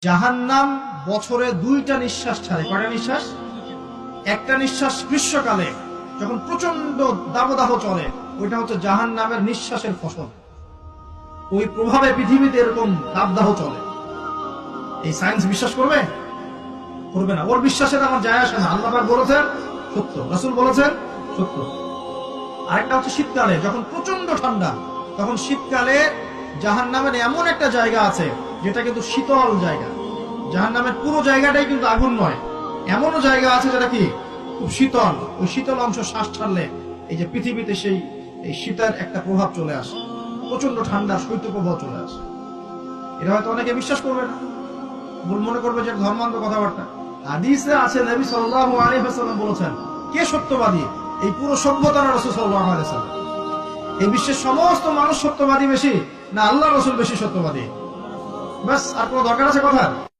জাহান্নাম বছরে 2টা নিঃশ্বাস ছাড়ে। কয়টা নিঃশ্বাস? একটা নিঃশ্বাস গ্রীষ্মকালে যখন প্রচন্ড দাবদাহ চলে, ওইটা হচ্ছে জাহান্নামের নিঃশ্বাসের ফসল। ওই প্রভাবে পৃথিবীতে এরকম দাবদাহ চলে। এই সায়েন্স বিশ্বাস করবে? করবে না। ওর বিশ্বাসের আমার যায় আসে না। আল্লাহ পাক বলেছেন সত্য, রাসূল বলেছেন সত্য। আরেকটা হচ্ছে শীতকালে যখন প্রচন্ড ঠান্ডা, তখন শীতকালে জাহান্নামের এমন একটা জায়গা আছে যেটা কিন্তু শীতল জায়গা। জাহান্নামের পুরো জায়গাটাই কিন্তু আগুন নয়, এমনও জায়গা আছে যেটা কি খুব শীতল। ওই শীতল অংশ শ্বাস ছাড়লে এই যে পৃথিবীতে সেই এই শীতের একটা প্রভাব চলে আসে, প্রচন্ড ঠান্ডা শৈত্যপ্রবাহ চলে আসে। এটা হয়তো অনেকে বিশ্বাস করবে না, মনে করবে যে ধর্মান্ধ কথাবার্তা। হাদিসে আছে নবী সাল্লাল্লাহু আলাইহি ওয়াসাল্লাম বলেছেন, কে সত্যবাদী? এই পুরো সভ্যতার রাসূল সাল্লাল্লাহু আলাইহি ওয়াসাল্লাম। এই বিশ্বের সমস্ত মানুষ সত্যবাদী বেশি না আল্লাহ রাসূল বেশি সত্যবাদী? বাস, আর কোনো দরকার আছে কথা?